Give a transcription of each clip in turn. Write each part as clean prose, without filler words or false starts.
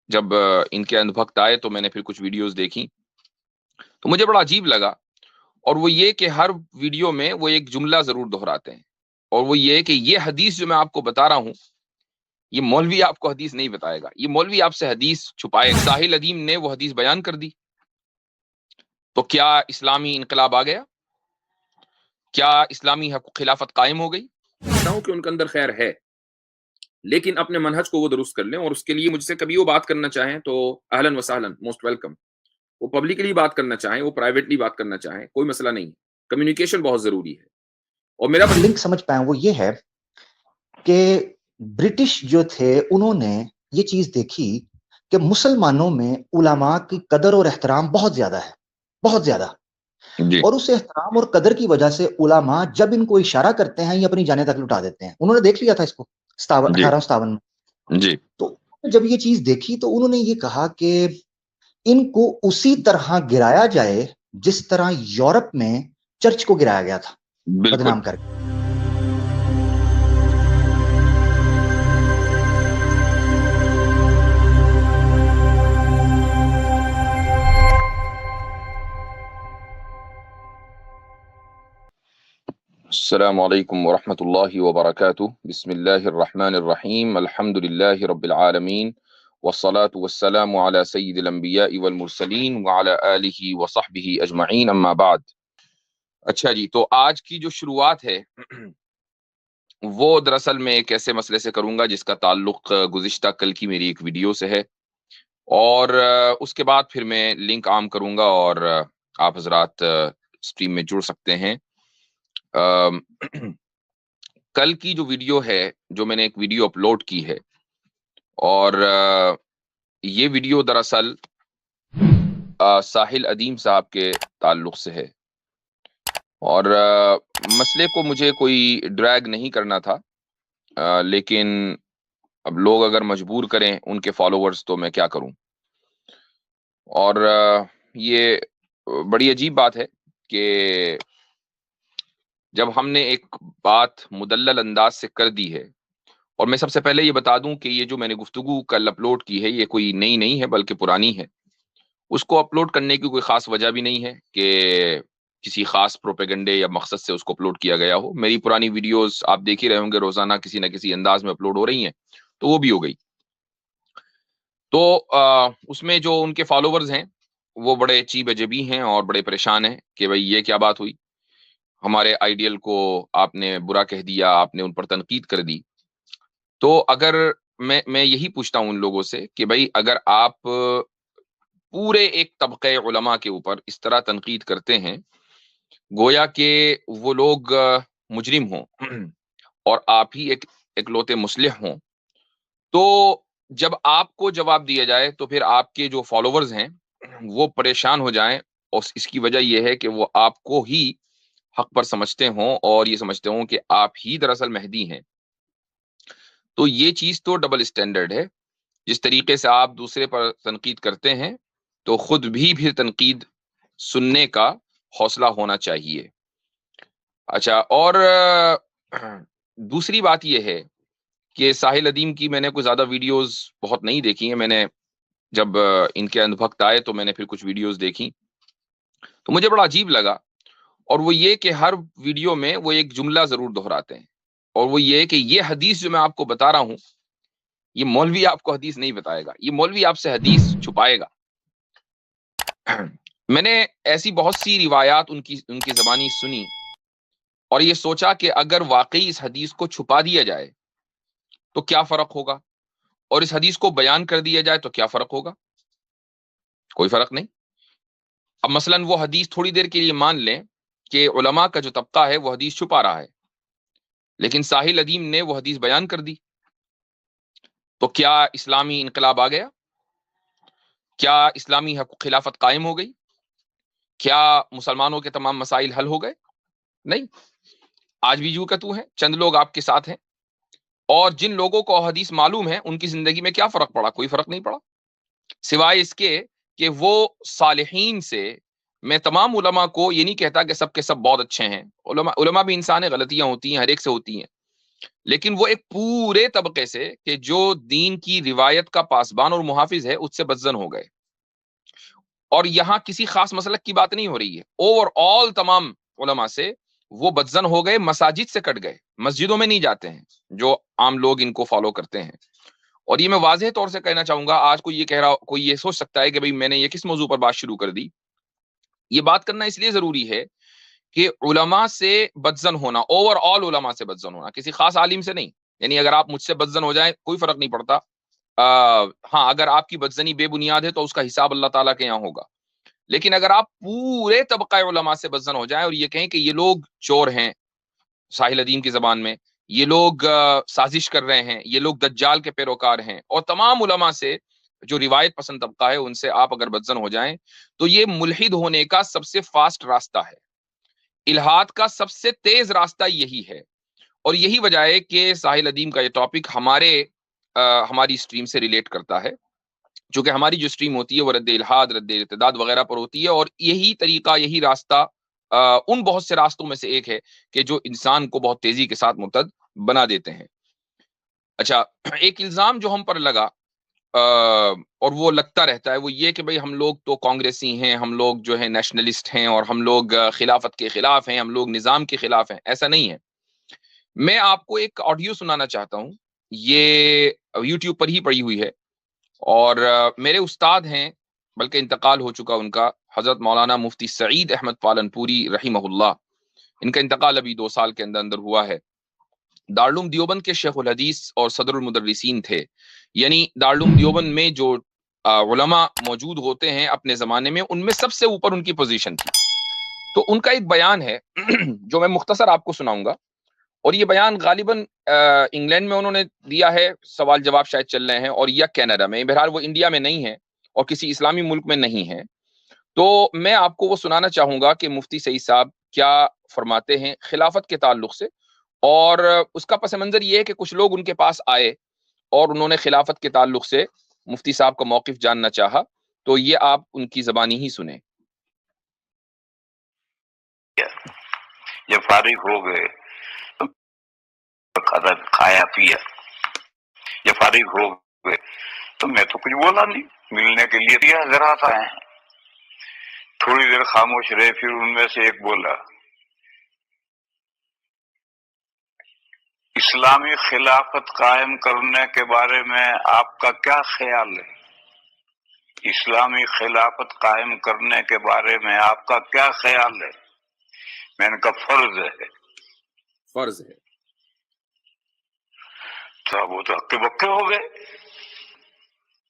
جب ان کے اندھبخت آئے تو میں نے پھر کچھ ویڈیوز دیکھی تو مجھے بڑا عجیب لگا، اور وہ یہ کہ ہر ویڈیو میں وہ ایک جملہ ضرور دہراتے ہیں، اور وہ یہ کہ یہ حدیث جو میں آپ کو بتا رہا ہوں، یہ مولوی آپ کو حدیث نہیں بتائے گا، یہ مولوی آپ سے حدیث چھپائے گا۔ ساحل ادیم نے وہ حدیث بیان کر دی تو کیا اسلامی انقلاب آ گیا؟ کیا اسلامی خلافت قائم ہو گئی؟ ہوں کہ ان کے اندر خیر ہے، لیکن اپنے منہج کو وہ درست کر لیں، اور اس کے لیے مجھ سے کبھی وہ بات کرنا چاہیں تو اہلاً وسہلاً، موسٹ ویلکم۔ وہ پبلکلی بات کرنا چاہیں، وہ پرائیویٹلی بات کرنا چاہیں، کوئی مسئلہ نہیں، کمیونیکیشن بہت ضروری ہے۔ اور میرا لنک سمجھ پائیں وہ یہ ہے کہ برٹش جو تھے انہوں نے یہ چیز دیکھی کہ مسلمانوں میں علماء کی قدر اور احترام بہت زیادہ ہے، بہت زیادہ، جی اور اس احترام اور قدر کی وجہ سے علماء جب ان کو اشارہ کرتے ہیں یہ اپنی جانیں تک لٹا دیتے ہیں۔ انہوں نے دیکھ لیا تھا اس کو جی 1857 میں۔ جی تو جب یہ چیز دیکھی تو انہوں نے یہ کہا کہ ان کو اسی طرح گرایا جائے جس طرح یورپ میں چرچ کو گرایا گیا تھا، بالکل۔ بدنام کر کے۔ السلام علیکم ورحمۃ اللہ وبرکاتہ۔ بسم اللہ الرحمن الرحیم، الحمد للہ رب العالمین، والصلاة والسلام علی سید الانبیاء والمرسلین وعلی آلہ وصحبہ اجمعین، اما بعد۔ اچھا جی، تو آج کی جو شروعات ہے وہ دراصل میں ایک ایسے مسئلے سے کروں گا جس کا تعلق گزشتہ کل کی میری ایک ویڈیو سے ہے، اور اس کے بعد پھر میں لنک عام کروں گا اور آپ حضرات اسٹریم میں جڑ سکتے ہیں۔ کل کی جو ویڈیو ہے، جو میں نے ایک ویڈیو اپلوڈ کی ہے، اور یہ ویڈیو دراصل ساحل ادیم صاحب کے تعلق سے ہے، اور مسئلے کو مجھے کوئی ڈریگ نہیں کرنا تھا، لیکن اب لوگ اگر مجبور کریں ان کے فالوورز تو میں کیا کروں۔ اور یہ بڑی عجیب بات ہے کہ جب ہم نے ایک بات مدلل انداز سے کر دی ہے، اور میں سب سے پہلے یہ بتا دوں کہ یہ جو میں نے گفتگو کل اپلوڈ کی ہے یہ کوئی نئی نہیں ہے بلکہ پرانی ہے، اس کو اپلوڈ کرنے کی کوئی خاص وجہ بھی نہیں ہے کہ کسی خاص پروپیگنڈے یا مقصد سے اس کو اپلوڈ کیا گیا ہو۔ میری پرانی ویڈیوز آپ دیکھ ہی رہے ہوں گے، روزانہ کسی نہ کسی انداز میں اپلوڈ ہو رہی ہیں، تو وہ بھی ہو گئی۔ تو اس میں جو ان کے فالوورز ہیں وہ بڑے چیب جبی ہیں اور بڑے پریشان ہیں کہ بھئی یہ کیا بات ہوئی، ہمارے آئیڈیل کو آپ نے برا کہہ دیا، آپ نے ان پر تنقید کر دی۔ تو اگر میں یہی پوچھتا ہوں ان لوگوں سے کہ بھئی اگر آپ پورے ایک طبقے علماء کے اوپر اس طرح تنقید کرتے ہیں گویا کہ وہ لوگ مجرم ہوں اور آپ ہی ایک اکلوتے مصلح ہوں، تو جب آپ کو جواب دیا جائے تو پھر آپ کے جو فالوورز ہیں وہ پریشان ہو جائیں، اور اس کی وجہ یہ ہے کہ وہ آپ کو ہی حق پر سمجھتے ہوں اور یہ سمجھتے ہوں کہ آپ ہی دراصل مہدی ہیں۔ تو یہ چیز تو ڈبل اسٹینڈرڈ ہے۔ جس طریقے سے آپ دوسرے پر تنقید کرتے ہیں تو خود بھی پھر تنقید سننے کا حوصلہ ہونا چاہیے۔ اچھا، اور دوسری بات یہ ہے کہ ساحل ادیم کی میں نے کوئی زیادہ ویڈیوز بہت نہیں دیکھی ہیں، میں نے جب ان کے اندھبخت آئے تو میں نے پھر کچھ ویڈیوز دیکھی تو مجھے بڑا عجیب لگا، اور وہ یہ کہ ہر ویڈیو میں وہ ایک جملہ ضرور دہراتے ہیں، اور وہ یہ کہ یہ حدیث جو میں آپ کو بتا رہا ہوں، یہ مولوی آپ کو حدیث نہیں بتائے گا، یہ مولوی آپ سے حدیث چھپائے گا۔ میں نے ایسی بہت سی روایات ان کی زبانی سنی اور یہ سوچا کہ اگر واقعی اس حدیث کو چھپا دیا جائے تو کیا فرق ہوگا، اور اس حدیث کو بیان کر دیا جائے تو کیا فرق ہوگا؟ کوئی فرق نہیں۔ اب مثلا وہ حدیث تھوڑی دیر کے لیے مان لیں کہ علماء کا جو طبقہ ہے وہ حدیث چھپا رہا ہے، لیکن ساحل ادیم نے وہ حدیث بیان کر دی، تو کیا اسلامی انقلاب آ گیا؟ کیا اسلامی خلافت قائم ہو گئی؟ کیا مسلمانوں کے تمام مسائل حل ہو گئے؟ نہیں، آج بھی یوں کا تو ہے، چند لوگ آپ کے ساتھ ہیں، اور جن لوگوں کو حدیث معلوم ہے ان کی زندگی میں کیا فرق پڑا؟ کوئی فرق نہیں پڑا، سوائے اس کے کہ وہ صالحین سے، میں تمام علماء کو یہ نہیں کہتا کہ سب کے سب بہت اچھے ہیں، علماء بھی انسان ہیں، غلطیاں ہوتی ہیں، ہر ایک سے ہوتی ہیں، لیکن وہ ایک پورے طبقے سے کہ جو دین کی روایت کا پاسبان اور محافظ ہے اس سے بدزن ہو گئے. اور یہاں کسی خاص مسلک کی بات نہیں ہو رہی ہے، اوور آل تمام علماء سے وہ بدزن ہو گئے، مساجد سے کٹ گئے، مسجدوں میں نہیں جاتے ہیں جو عام لوگ ان کو فالو کرتے ہیں. اور یہ میں واضح طور سے کہنا چاہوں گا، آج کوئی یہ کہہ رہا، کوئی یہ سوچ سکتا ہے کہ بھئی میں نے یہ کس موضوع پر بات شروع کر دی. یہ بات کرنا اس لیے ضروری ہے کہ علماء سے بدزن ہونا، اوور آل علماء سے بدزن ہونا، کسی خاص عالم سے نہیں. یعنی اگر آپ مجھ سے بدزن ہو جائیں کوئی فرق نہیں پڑتا. ہاں اگر آپ کی بدزنی بے بنیاد ہے تو اس کا حساب اللہ تعالیٰ کے یہاں ہوگا. لیکن اگر آپ پورے طبقہ علماء سے بدزن ہو جائیں اور یہ کہیں کہ یہ لوگ چور ہیں ساحل ادیم کی زبان میں، یہ لوگ سازش کر رہے ہیں، یہ لوگ دجال کے پیروکار ہیں، اور تمام علماء سے جو روایت پسند طبقہ ہے ان سے آپ اگر بدزن ہو جائیں تو یہ ملحد ہونے کا سب سے فاسٹ راستہ ہے، الحاد کا سب سے تیز راستہ یہی ہے. اور یہی وجہ ہے کہ ساحل ادیم کا یہ ٹاپک ہماری اسٹریم سے ریلیٹ کرتا ہے، چونکہ ہماری جو اسٹریم ہوتی ہے وہ رد الحاد، رد ارتداد وغیرہ پر ہوتی ہے، اور یہی طریقہ، یہی راستہ ان بہت سے راستوں میں سے ایک ہے کہ جو انسان کو بہت تیزی کے ساتھ مرتد بنا دیتے ہیں. اچھا، ایک الزام جو ہم پر لگا اور وہ لگتا رہتا ہے وہ یہ کہ بھئی ہم لوگ تو کانگریسی ہیں، ہم لوگ جو ہیں نیشنلسٹ ہیں، اور ہم لوگ خلافت کے خلاف ہیں، ہم لوگ نظام کے خلاف ہیں. ایسا نہیں ہے. میں آپ کو ایک آڈیو سنانا چاہتا ہوں، یہ یوٹیوب پر ہی پڑی ہوئی ہے، اور میرے استاد ہیں، بلکہ انتقال ہو چکا ان کا، حضرت مولانا مفتی سعید احمد پالنپوری رحمہ اللہ. ان کا انتقال ابھی 2 سال کے اندر اندر ہوا ہے. دارالعلوم دیوبند کے شیخ الحدیث اور صدر المدرسین تھے. یعنی دارالعلوم دیوبند میں جو علماء موجود ہوتے ہیں اپنے زمانے میں، ان میں سب سے اوپر ان کی پوزیشن تھی. تو ان کا ایک بیان ہے جو میں مختصر آپ کو سناؤں گا، اور یہ بیان غالباً انگلینڈ میں انہوں نے دیا ہے، سوال جواب شاید چل رہے ہیں، اور یا کینیڈا میں، بہرحال وہ انڈیا میں نہیں ہے اور کسی اسلامی ملک میں نہیں ہے. تو میں آپ کو وہ سنانا چاہوں گا کہ مفتی سعید صاحب کیا فرماتے ہیں خلافت کے تعلق سے. اور اس کا پس منظر یہ ہے کہ کچھ لوگ ان کے پاس آئے اور انہوں نے خلافت کے تعلق سے مفتی صاحب کا موقف جاننا چاہا، تو یہ آپ ان کی زبانی ہی سنیں. جب فارغ ہو گئے کھایا پیا، جب فارغ ہو گئے تو میں تو کچھ بولا نہیں، ملنے کے لیے دیا حضرات آئے ہیں. تھوڑی دیر خاموش رہے، پھر ان میں سے ایک بولا، اسلامی خلافت قائم کرنے کے بارے میں آپ کا کیا خیال ہے؟ اسلامی خلافت قائم کرنے کے بارے میں آپ کا کیا خیال ہے؟ میں نے کہا فرض ہے. فرض ہے. تو وہ تو ہکے بکے ہو گئے،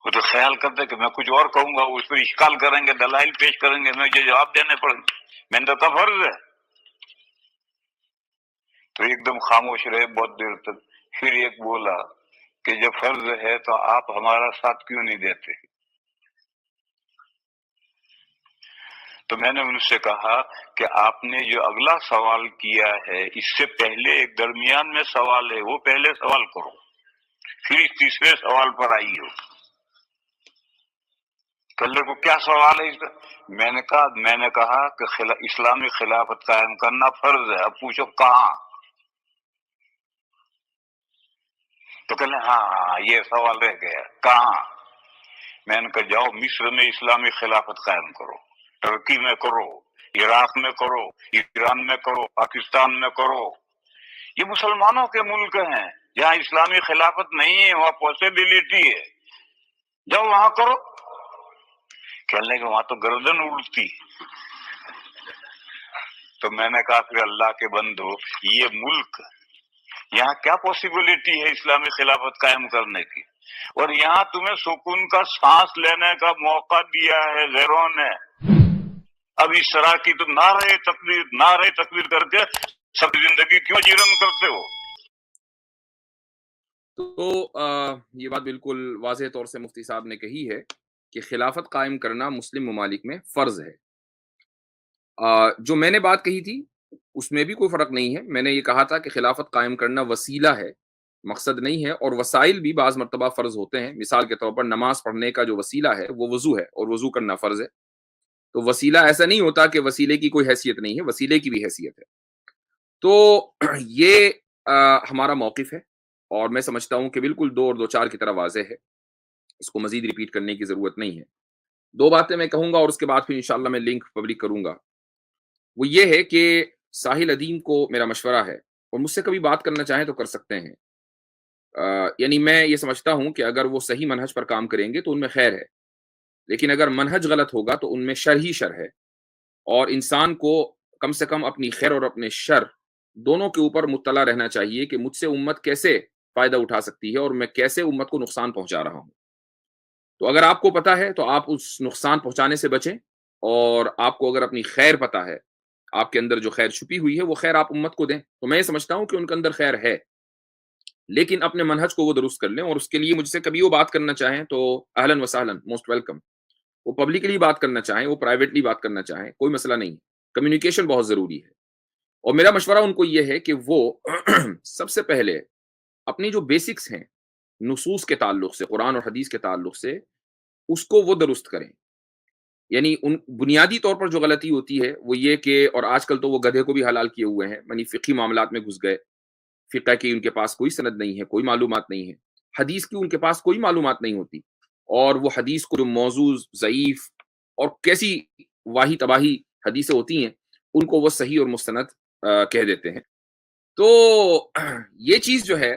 وہ تو خیال کرتے کہ میں کچھ اور کہوں گا، اس پر اشکال کریں گے، دلائل پیش کریں گے، میں جواب دینے پڑیں گے. میں نے تو کہا فرض ہے. تو ایک دم خاموش رہے بہت دیر تک. پھر ایک بولا کہ جب فرض ہے تو آپ ہمارا ساتھ کیوں نہیں دیتے؟ تو میں نے ان سے کہا کہ آپ نے جو اگلا سوال کیا ہے اس سے پہلے ایک درمیان میں سوال ہے، وہ پہلے سوال کرو، پھر اس تیسرے سوال پر آئی ہو. کلر کو کیا سوال ہے اس کا؟ میں نے کہا کہ اسلامی خلافت قائم کرنا فرض ہے. اب پوچھو کہاں؟ تو کہنے ہاں یہ سوال رہ گیا، کہاں؟ میں نے کہا جاؤ مصر میں اسلامی خلافت قائم کرو، ترکی میں کرو، عراق میں کرو، ایران میں کرو، پاکستان میں کرو. یہ مسلمانوں کے ملک ہیں، جہاں اسلامی خلافت نہیں ہے وہاں پاسبلٹی ہے، جاؤ وہاں کرو. کہنے کہ وہاں تو گردن اڑتی. تو میں نے کہا پھر اللہ کے بندو، یہ ملک، یہاں کیا پاسبلٹی ہے اسلامی خلافت قائم کرنے کی؟ اور یہاں تمہیں سکون کا سانس لینے کا موقع دیا ہے غیروں نے. اب اس طرح کی تو نعرے تکبیر کر کے سب زندگی کیوں جیرن کرتے ہو؟ تو یہ بات بالکل واضح طور سے مفتی صاحب نے کہی ہے کہ خلافت قائم کرنا مسلم ممالک میں فرض ہے. جو میں نے بات کہی تھی اس میں بھی کوئی فرق نہیں ہے. میں نے یہ کہا تھا کہ خلافت قائم کرنا وسیلہ ہے، مقصد نہیں ہے، اور وسائل بھی بعض مرتبہ فرض ہوتے ہیں. مثال کے طور پر نماز پڑھنے کا جو وسیلہ ہے وہ وضو ہے، اور وضو کرنا فرض ہے. تو وسیلہ ایسا نہیں ہوتا کہ وسیلے کی کوئی حیثیت نہیں ہے، وسیلے کی بھی حیثیت ہے. تو یہ ہمارا موقف ہے، اور میں سمجھتا ہوں کہ بالکل 2 اور 2 4 کی طرح واضح ہے، اس کو مزید ریپیٹ کرنے کی ضرورت نہیں ہے۔ 2 باتیں میں کہوں گا اور اس کے بعد پھر انشاءاللہ میں لنک پبلک کروں گا۔ وہ یہ ہے کہ ساحل ادیم کو میرا مشورہ ہے، اور مجھ سے کبھی بات کرنا چاہیں تو کر سکتے ہیں۔ یعنی میں یہ سمجھتا ہوں کہ اگر وہ صحیح منہج پر کام کریں گے تو ان میں خیر ہے، لیکن اگر منہج غلط ہوگا تو ان میں شر ہی شر ہے، اور انسان کو کم سے کم اپنی خیر اور اپنے شر دونوں کے اوپر مطلع رہنا چاہیے کہ مجھ سے امت کیسے فائدہ اٹھا سکتی ہے اور میں کیسے امت کو نقصان پہنچا رہا ہوں۔ تو اگر آپ کو پتا ہے تو آپ اس نقصان پہنچانے سے بچیں، اور آپ کو اگر اپنی خیر پتا ہے، آپ کے اندر جو خیر چھپی ہوئی ہے وہ خیر آپ امت کو دیں، تو میں یہ سمجھتا ہوں کہ ان کے اندر خیر ہے، لیکن اپنے منہج کو وہ درست کر لیں، اور اس کے لیے مجھ سے کبھی وہ بات کرنا چاہیں تو اہلاً وسہلاً، موسٹ ویلکم۔ وہ پبلکلی بات کرنا چاہیں، وہ پرائیویٹلی بات کرنا چاہیں، کوئی مسئلہ نہیں، کمیونیکیشن بہت ضروری ہے۔ اور میرا مشورہ ان کو یہ ہے کہ وہ سب سے پہلے اپنی جو بیسکس ہیں نصوص کے تعلق سے، قرآن اور حدیث کے تعلق سے، اس کو وہ درست کریں۔ یعنی ان بنیادی طور پر جو غلطی ہوتی ہے وہ یہ کہ، اور آج کل تو وہ گدھے کو بھی حلال کیے ہوئے ہیں، یعنی فقہی معاملات میں گھس گئے، فقہ کی ان کے پاس کوئی سند نہیں ہے، کوئی معلومات نہیں ہے، حدیث کی ان کے پاس کوئی معلومات نہیں ہوتی، اور وہ حدیث کو جو موضوع، ضعیف اور کیسی واہی تباہی حدیثیں ہوتی ہیں ان کو وہ صحیح اور مستند کہہ دیتے ہیں۔ تو یہ چیز جو ہے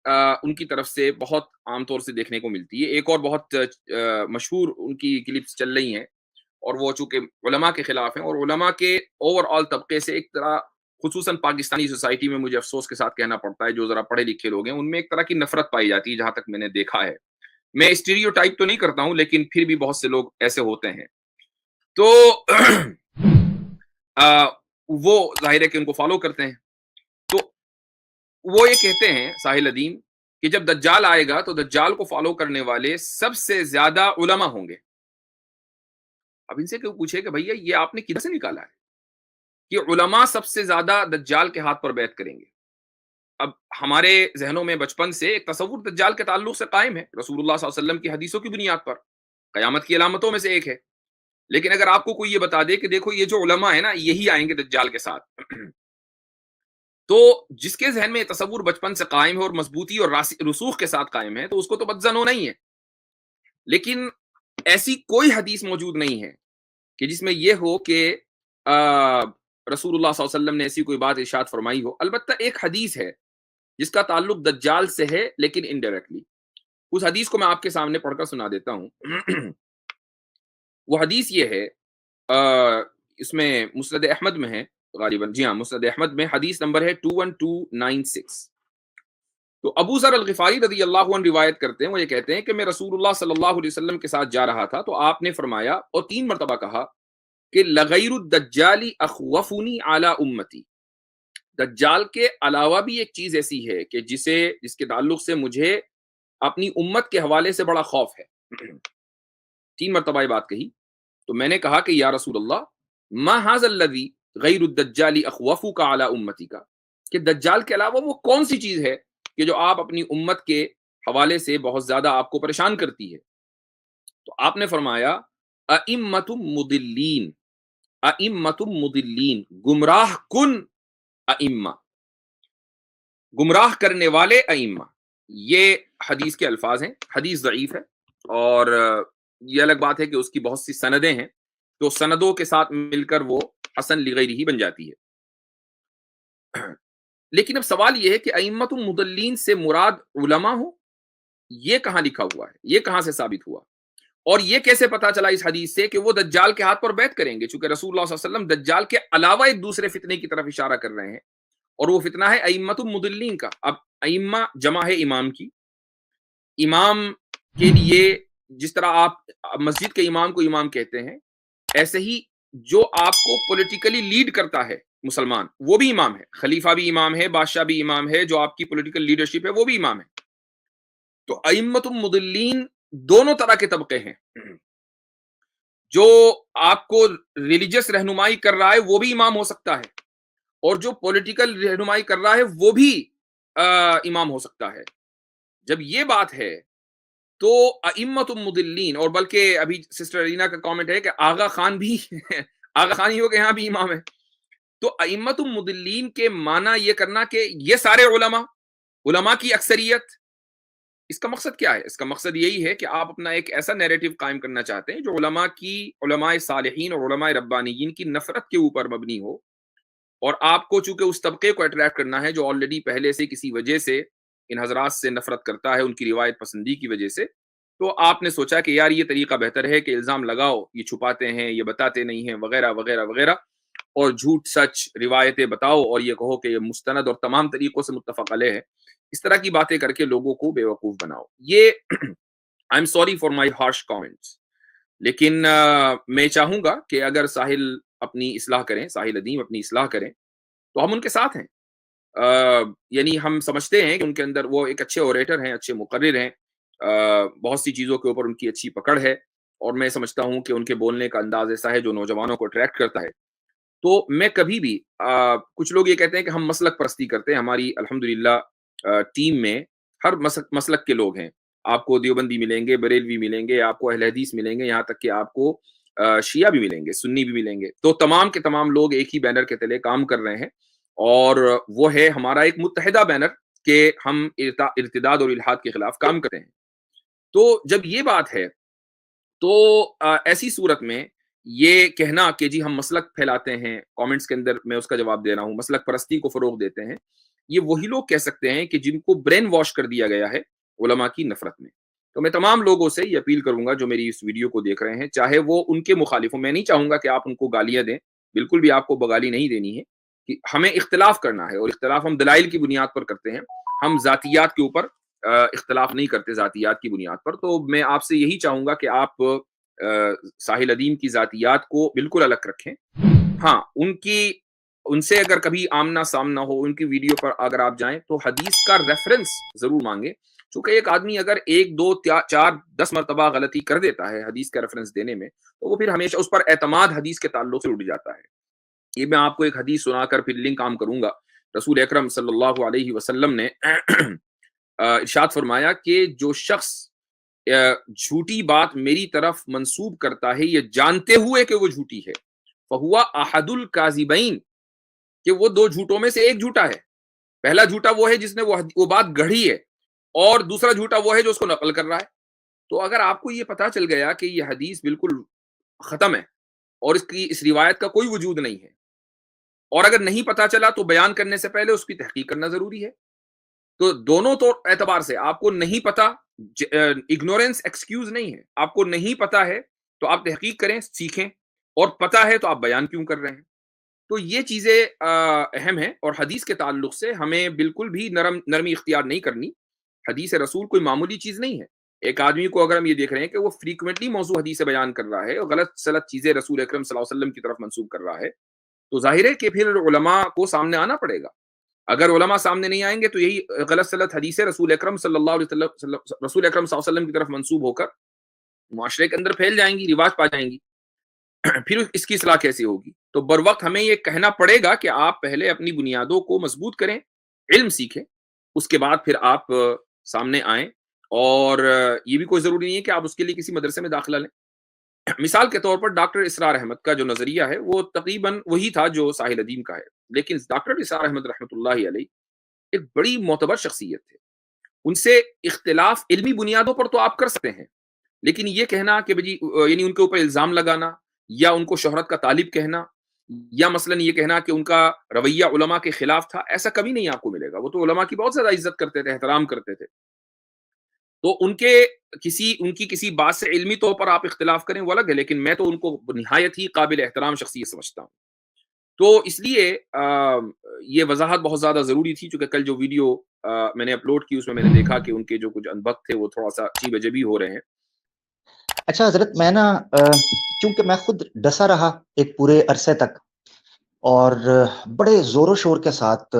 ان کی طرف سے بہت عام طور سے دیکھنے کو ملتی ہے۔ ایک اور بہت مشہور ان کی کلپس چل رہی ہیں، اور وہ چونکہ علماء کے خلاف ہیں، اور علماء کے اوور آل طبقے سے ایک طرح، خصوصاً پاکستانی سوسائٹی میں مجھے افسوس کے ساتھ کہنا پڑتا ہے، جو ذرا پڑھے لکھے لوگ ہیں ان میں ایک طرح کی نفرت پائی جاتی ہے، جہاں تک میں نے دیکھا ہے۔ میں اسٹیریوٹائپ تو نہیں کرتا ہوں، لیکن پھر بھی بہت سے لوگ ایسے ہوتے ہیں، تو وہ ظاہر ہے کہ ان کو فالو کرتے ہیں۔ تو وہ یہ کہتے ہیں ساحل ادیم کہ جب دجال آئے گا تو دجال کو فالو کرنے والے سب سے زیادہ علماء ہوں گے۔ اب ان سے کیوں پوچھے کہ بھیا یہ آپ نے کدھر سے نکالا ہے کہ علماء سب سے زیادہ دجال کے ہاتھ پر بیعت کریں گے؟ اب ہمارے ذہنوں میں بچپن سے ایک تصور دجال کے تعلق سے قائم ہے، رسول اللہ صلی اللہ علیہ وسلم کی حدیثوں کی بنیاد پر، قیامت کی علامتوں میں سے ایک ہے۔ لیکن اگر آپ کو کوئی یہ بتا دے کہ دیکھو یہ جو علماء ہیں نا یہی آئیں گے دجال کے ساتھ، تو جس کے ذہن میں یہ تصور بچپن سے قائم ہے اور مضبوطی اور رسوخ کے ساتھ قائم ہے، تو اس کو تو بدظن ہونا ہی ہے۔ لیکن ایسی کوئی حدیث موجود نہیں ہے کہ جس میں یہ ہو کہ رسول اللہ صلی اللہ علیہ وسلم نے ایسی کوئی بات ارشاد فرمائی ہو۔ البتہ ایک حدیث ہے جس کا تعلق دجال سے ہے، لیکن انڈائریکٹلی۔ اس حدیث کو میں آپ کے سامنے پڑھ کر سنا دیتا ہوں۔ وہ حدیث یہ ہے، اس میں مسند احمد میں ہے غالباً، جی ہاں مسند احمد میں، حدیث نمبر ہے 21296۔ تو ابو ذر الغفاری رضی اللہ عنہ روایت کرتے ہیں، وہ یہ کہتے ہیں کہ میں رسول اللہ صلی اللہ علیہ وسلم کے ساتھ جا رہا تھا، تو آپ نے فرمایا اور 3 مرتبہ کہا کہ لغیر الدجال اخوفنی علی امتی، دجال کے علاوہ بھی ایک چیز ایسی ہے کہ جس کے تعلق سے مجھے اپنی امت کے حوالے سے بڑا خوف ہے۔ 3 مرتبہ یہ بات کہی، تو میں نے کہا کہ یا رسول اللہ ما ھذا الذی غیر الدجال اخوفک علی امتی کا، کہ دجال کے علاوہ وہ کون سی چیز ہے کہ جو آپ اپنی امت کے حوالے سے بہت زیادہ آپ کو پریشان کرتی ہے؟ تو آپ نے فرمایا ائمۃ مضلین، ائمۃ مضلین، گمراہ کن ائمہ، گمراہ کرنے والے ائمہ۔ یہ حدیث کے الفاظ ہیں، حدیث ضعیف ہے، اور یہ الگ بات ہے کہ اس کی بہت سی سندیں ہیں، تو سندوں کے ساتھ مل کر وہ حسن لغیرہ ہی بن جاتی ہے۔ لیکن اب سوال یہ ہے کہ ائمۃ المضلین سے مراد علماء ہوں، یہ کہاں لکھا ہوا ہے، یہ کہاں سے ثابت ہوا، اور یہ کیسے پتا چلا اس حدیث سے کہ وہ دجال کے ہاتھ پر بیعت کریں گے؟ چونکہ رسول اللہ صلی اللہ علیہ وسلم دجال کے علاوہ ایک دوسرے فتنے کی طرف اشارہ کر رہے ہیں، اور وہ فتنہ ہے ائمۃ المضلین کا۔ اب ائمہ جمع ہے امام کی، امام کے لیے جس طرح آپ مسجد کے امام کو امام کہتے ہیں، ایسے ہی جو آپ کو پولیٹیکلی لیڈ کرتا ہے مسلمان، وہ بھی امام ہے، خلیفہ بھی امام ہے، بادشاہ بھی امام ہے، جو آپ کی پولیٹیکل لیڈرشپ ہے وہ بھی امام ہے۔ تو ائمۃ المضلین دونوں طرح کے طبقے ہیں، جو آپ کو ریلیجس رہنمائی کر رہا ہے وہ بھی امام ہو سکتا ہے، اور جو پولیٹیکل رہنمائی کر رہا ہے وہ بھی امام ہو سکتا ہے۔ جب یہ بات ہے تو ائمۃ المضلین، اور بلکہ ابھی سسٹر ارینا کا کامنٹ ہے کہ آغا خان بھی آغا خان ہی ہو کہ یہاں بھی امام ہے، تو ائمۃ المضلین کے معنی یہ کرنا کہ یہ سارے علماء کی اکثریت، اس کا مقصد کیا ہے؟ اس کا مقصد یہی ہے کہ آپ اپنا ایک ایسا نیریٹو قائم کرنا چاہتے ہیں جو علماء صالحین اور علماء ربانیین کی نفرت کے اوپر مبنی ہو، اور آپ کو چونکہ اس طبقے کو اٹریکٹ کرنا ہے جو آلریڈی پہلے سے کسی وجہ سے ان حضرات سے نفرت کرتا ہے، ان کی روایت پسندی کی وجہ سے، تو آپ نے سوچا کہ یار یہ طریقہ بہتر ہے کہ الزام لگاؤ یہ چھپاتے ہیں، یہ بتاتے نہیں ہیں، وغیرہ وغیرہ وغیرہ، اور جھوٹ سچ روایتیں بتاؤ اور یہ کہو کہ یہ مستند اور تمام طریقوں سے متفق علیہ ہے، اس طرح کی باتیں کر کے لوگوں کو بے وقوف بناؤ۔ یہ I am sorry for my harsh comments, لیکن میں چاہوں گا کہ اگر ساحل اپنی اصلاح کریں، ساحل ادیم اپنی اصلاح کریں، تو ہم ان کے ساتھ ہیں۔ یعنی ہم سمجھتے ہیں کہ ان کے اندر وہ ایک اچھے اوریٹر ہیں، اچھے مقرر ہیں، بہت سی چیزوں کے اوپر ان کی اچھی پکڑ ہے، اور میں سمجھتا ہوں کہ ان کے بولنے کا انداز ایسا ہے جو نوجوانوں کو اٹریکٹ کرتا ہے۔ تو میں کبھی بھی کچھ لوگ یہ کہتے ہیں کہ ہم مسلک پرستی کرتے ہیں، ہماری الحمدللہ ٹیم میں ہر مسلک کے لوگ ہیں، آپ کو دیوبندی ملیں گے، بریلوی ملیں گے، آپ کو اہل حدیث ملیں گے، یہاں تک کہ آپ کو شیعہ بھی ملیں گے، سنی بھی ملیں گے، تو تمام کے تمام لوگ ایک ہی بینر کے تلے کام کر رہے ہیں، اور وہ ہے ہمارا ایک متحدہ بینر کہ ہم ارتداد اور الحاد کے خلاف کام کرتے ہیں۔ تو جب یہ بات ہے تو ایسی صورت میں یہ کہنا کہ جی ہم مسلک پھیلاتے ہیں، کامنٹس کے اندر میں اس کا جواب دے رہا ہوں، مسلک پرستی کو فروغ دیتے ہیں، یہ وہی لوگ کہہ سکتے ہیں کہ جن کو برین واش کر دیا گیا ہے علماء کی نفرت میں۔ تو میں تمام لوگوں سے یہ اپیل کروں گا جو میری اس ویڈیو کو دیکھ رہے ہیں، چاہے وہ ان کے مخالف ہوں، میں نہیں چاہوں گا کہ آپ ان کو گالیاں دیں، بالکل بھی آپ کو بغالی نہیں دینی ہے، کہ ہمیں اختلاف کرنا ہے، اور اختلاف ہم دلائل کی بنیاد پر کرتے ہیں، ہم ذاتیات کے اوپر اختلاف نہیں کرتے، ذاتیات کی بنیاد پر۔ تو میں آپ سے یہی چاہوں گا کہ آپ ساحل ادیم کی ذاتیات کو بالکل الگ رکھیں۔ ہاں، ان سے اگر کبھی آمنا سامنا ہو، ان کی ویڈیو پر اگر آپ جائیں تو حدیث کا ریفرنس ضرور مانگیں، چونکہ ایک آدمی اگر 1 2 4 10 مرتبہ غلطی کر دیتا ہے حدیث کا ریفرنس دینے میں، تو وہ پھر ہمیشہ اس پر اعتماد حدیث کے تعلق سے اٹھ جاتا ہے۔ یہ میں آپ کو ایک حدیث سنا کر پھر لنک عام کروں گا۔ رسول اکرم صلی اللہ علیہ وسلم نے ارشاد فرمایا کہ جو شخص جھوٹی بات میری طرف منسوب کرتا ہے یہ جانتے ہوئے کہ وہ جھوٹی ہے، فہوا احد الکاذبین، کہ وہ 2 جھوٹوں میں سے ایک جھوٹا ہے۔ پہلا جھوٹا وہ ہے جس نے وہ بات گڑھی ہے، اور دوسرا جھوٹا وہ ہے جو اس کو نقل کر رہا ہے۔ تو اگر آپ کو یہ پتا چل گیا کہ یہ حدیث بالکل ختم ہے اور اس روایت کا کوئی وجود نہیں ہے، اور اگر نہیں پتا چلا تو بیان کرنے سے پہلے اس کی تحقیق کرنا ضروری ہے۔ تو دونوں طور اعتبار سے آپ کو نہیں پتا، اگنورینس ایکسکیوز نہیں ہے، آپ کو نہیں پتا ہے تو آپ تحقیق کریں، سیکھیں، اور پتا ہے تو آپ بیان کیوں کر رہے ہیں۔ تو یہ چیزیں اہم ہیں، اور حدیث کے تعلق سے ہمیں بالکل بھی نرمی اختیار نہیں کرنی۔ حدیث رسول کوئی معمولی چیز نہیں ہے۔ ایک آدمی کو اگر ہم یہ دیکھ رہے ہیں کہ وہ فریکوینٹلی موضوع حدیث سے بیان کر رہا ہے اور غلط سلط چیزیں رسول اکرم صلی اللہ علیہ وسلم کی طرف منسوب کر رہا ہے، تو ظاہر ہے کہ پھر علماء کو سامنے آنا پڑے گا۔ اگر علماء سامنے نہیں آئیں گے تو یہی غلط سلط حدیثیں رسول اکرم صلی اللہ علیہ وسلم کی طرف منسوب ہو کر معاشرے کے اندر پھیل جائیں گی، رواج پا جائیں گی، پھر اس کی اصلاح کیسے ہوگی؟ تو بر وقت ہمیں یہ کہنا پڑے گا کہ آپ پہلے اپنی بنیادوں کو مضبوط کریں، علم سیکھیں، اس کے بعد پھر آپ سامنے آئیں، اور یہ بھی کوئی ضروری نہیں ہے کہ آپ اس کے لیے کسی مدرسے میں داخلہ لیں۔ مثال کے طور پر ڈاکٹر اسرار احمد کا جو نظریہ ہے وہ تقریباً وہی تھا جو ساحل ادیم کا ہے، لیکن ڈاکٹر اسرار احمد رحمۃ اللہ علیہ ایک بڑی معتبر شخصیت تھے۔ ان سے اختلاف علمی بنیادوں پر تو آپ کر سکتے ہیں، لیکن یہ کہنا کہ یعنی ان کے اوپر الزام لگانا، یا ان کو شہرت کا طالب کہنا، یا مثلاً یہ کہنا کہ ان کا رویہ علماء کے خلاف تھا، ایسا کبھی نہیں آپ کو ملے گا۔ وہ تو علماء کی بہت زیادہ عزت کرتے تھے، احترام کرتے تھے۔ تو ان کی کسی بات سے علمی طور پر آپ اختلاف کریں وہ الگ ہے، لیکن میں تو ان کو نہایت ہی قابل احترام شخصیت سمجھتا ہوں۔ تو اس لیے یہ وضاحت بہت زیادہ ضروری تھی، چونکہ کل جو ویڈیو میں نے اپلوڈ کی اس میں نے دیکھا کہ ان کے جو کچھ انبک تھے وہ تھوڑا سا عجیب عجبی ہو رہے ہیں۔ اچھا حضرت، میں نا چونکہ میں خود ڈسا رہا ایک پورے عرصے تک، اور بڑے زور و شور کے ساتھ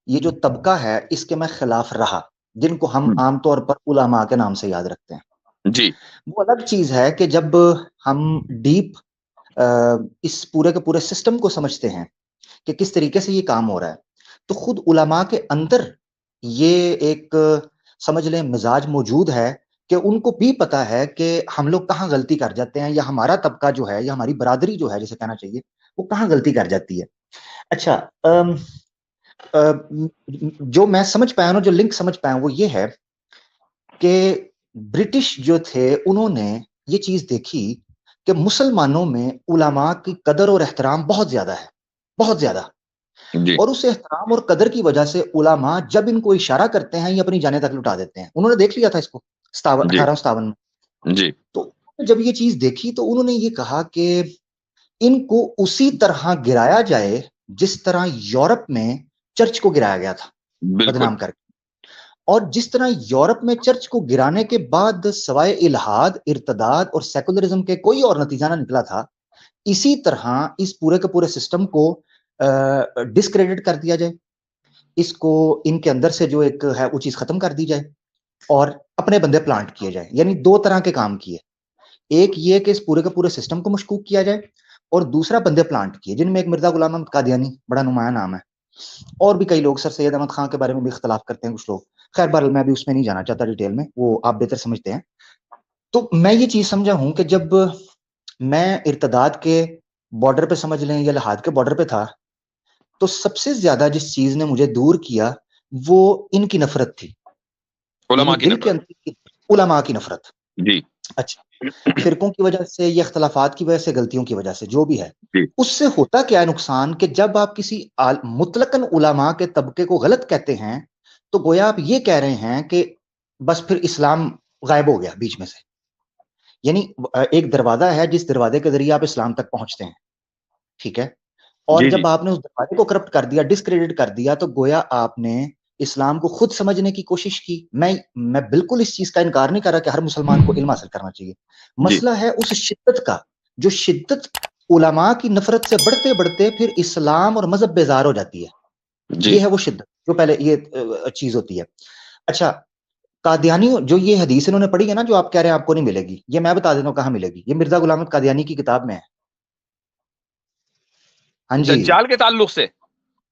یہ جو طبقہ ہے اس کے میں خلاف رہا، جن کو ہم عام طور پر علماء کے نام سے یاد رکھتے ہیں جی، وہ الگ چیز ہے کہ جب ہم ڈیپ اس پورے کے پورے سسٹم کو سمجھتے ہیں کہ کس طریقے سے یہ کام ہو رہا ہے، تو خود علماء کے اندر یہ ایک سمجھ لیں مزاج موجود ہے کہ ان کو بھی پتا ہے کہ ہم لوگ کہاں غلطی کر جاتے ہیں، یا ہمارا طبقہ جو ہے یا ہماری برادری جو ہے جسے کہنا چاہیے وہ کہاں غلطی کر جاتی ہے۔ اچھا جو میں سمجھ پایا ہوں، جو لنک سمجھ پایا ہوں وہ یہ ہے کہ برٹش جو تھے انہوں نے یہ چیز دیکھی کہ مسلمانوں میں علماء کی قدر اور احترام بہت زیادہ ہے، بہت زیادہ، جی اور اس احترام اور قدر کی وجہ سے علماء جب ان کو اشارہ کرتے ہیں یہ اپنی جانیں تک لٹا دیتے ہیں. انہوں نے دیکھ لیا تھا اس کو جی 1857 میں. جی تو جب یہ چیز دیکھی تو انہوں نے یہ کہا کہ ان کو اسی طرح گرایا جائے جس طرح یورپ میں چرچ کو گرایا گیا تھا، بالکل بدنام کر کے. اور جس طرح یورپ میں چرچ کو گرانے کے بعد سوائے الحاد، ارتداد اور سیکولرزم کے کوئی اور نتیجہ نہ نکلا تھا، اسی طرح اس پورے کے پورے سسٹم کو ڈسکریڈٹ کر دیا جائے، اس کو ان کے اندر سے جو ایک ہے وہ چیز ختم کر دی جائے اور اپنے بندے پلانٹ کیے جائیں. یعنی دو طرح کے کام کیے، ایک یہ کہ اس پورے کے پورے سسٹم کو مشکوک کیا جائے، اور دوسرا بندے پلانٹ کیے جن میں ایک مرزا غلام احمد قادیانی بڑا نمایاں نام ہے، اور بھی کئی لوگ، سر سید احمد خان کے بارے میں بھی اختلاف کرتے ہیں کچھ لوگ. خیر بہرحال میں بھی اس میں نہیں جانا چاہتا ڈیٹیل میں، وہ آپ بہتر سمجھتے ہیں. تو میں یہ چیز سمجھا ہوں کہ جب میں ارتداد کے بارڈر پہ سمجھ لیں یا لحاد کے بارڈر پہ تھا، تو سب سے زیادہ جس چیز نے مجھے دور کیا وہ ان کی نفرت تھی، علماء یعنی کی دل کے نفرت. اندر علماء کی نفرت. جی اچھا، فرقوں کی وجہ سے یا اختلافات کی وجہ سے، غلطیوں کی وجہ سے، جو بھی ہے، جی اس سے ہوتا کیا ہے نقصان کہ جب آپ کسی مطلقاً علماء کے طبقے کو غلط کہتے ہیں تو گویا آپ یہ کہہ رہے ہیں کہ بس پھر اسلام غائب ہو گیا بیچ میں سے. یعنی ایک دروازہ ہے جس دروازے کے ذریعے آپ اسلام تک پہنچتے ہیں، ٹھیک ہے، اور جی جی جب آپ نے اس دروازے کو کرپٹ کر دیا، ڈسکریڈٹ کر دیا، تو گویا آپ نے اسلام کو خود سمجھنے کی کوشش کی. میں بالکل اس چیز کا انکار نہیں کر رہا کہ ہر مسلمان کو علم حاصل کرنا چاہیے. جی مسئلہ ہے اس شدت کا، جو شدت علماء کی نفرت سے بڑھتے بڑھتے پھر اسلام اور مذہب بیزار ہو جاتی ہے. جی یہ ہے وہ شدت جو پہلے یہ چیز ہوتی ہے. اچھا، قادیانی جو یہ حدیث انہوں نے پڑھی ہے نا، جو آپ کہہ رہے ہیں آپ کو نہیں ملے گی، یہ میں بتا دیتا ہوں کہاں ملے گی. یہ مرزا غلام احمد قادیانی کی کتاب میں ہے. ہاں جی، دجال کے تعلق سے.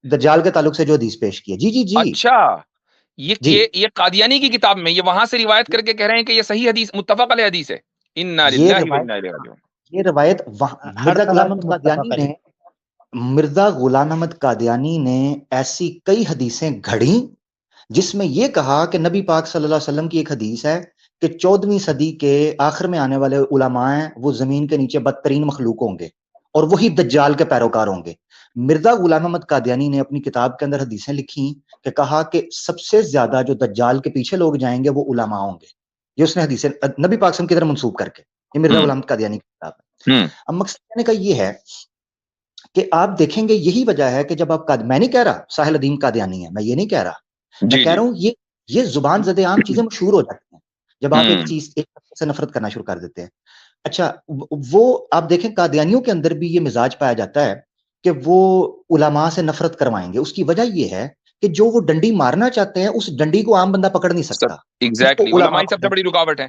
دجال کے تعلق سے جو حدیث پیش کی ہے. جی جی جی اچھا، جی، یہ قادیانی کی کتاب میں، یہ وہاں سے روایت کر کے کہہ رہے ہیں کہ یہ صحیح حدیث، متفق علیہ حدیث ہے. انا یہ للہ و روایت انا الیہ راجعون. یہ روایت ہر مرزا طرح غلام سے احمد متفق قادیانی علیہ. نے مرزا غلام احمد قادیانی نے ایسی کئی حدیثیں گھڑیں جس میں یہ کہا کہ نبی پاک صلی اللہ علیہ وسلم کی ایک حدیث ہے کہ 14ویں صدی کے آخر میں آنے والے علماء ہیں وہ زمین کے نیچے بدترین مخلوق ہوں گے اور وہی دجال کے پیروکار ہوں گے. مرزا غلام احمد قادیانی نے اپنی کتاب کے اندر حدیثیں لکھی کہ کہا کہ سب سے زیادہ جو دجال کے پیچھے لوگ جائیں گے وہ علماء ہوں گے. یہ اس نے حدیثیں نبی پاک صلی اللہ علیہ وسلم کی طرف منسوب کر کے، یہ مرزا غلام احمد قادیانی کی کتاب ہے. اب مقصد کہنے کا یہ ہے کہ آپ دیکھیں گے یہی وجہ ہے کہ جب آپ میں نہیں کہہ رہا ساحل الدین قادیانی ہے، میں یہ نہیں کہہ رہا، میں جی کہہ جی رہا ہوں یہ زبان زدے عام چیزیں مشہور ہو جاتی ہیں جب آپ ایک چیز ایک سے نفرت کرنا شروع کر دیتے ہیں. اچھا، وہ آپ دیکھیں قادیانیوں کے اندر بھی یہ مزاج پایا جاتا ہے کہ وہ علماء سے نفرت کروائیں گے. اس کی وجہ یہ ہے کہ جو وہ ڈنڈی مارنا چاہتے ہیں اس ڈنڈی کو عام بندہ پکڑ نہیں سکتا، اس کو ایگزیکٹلی، علماء علماء ہی سب سے بڑی رکاوٹ ہے.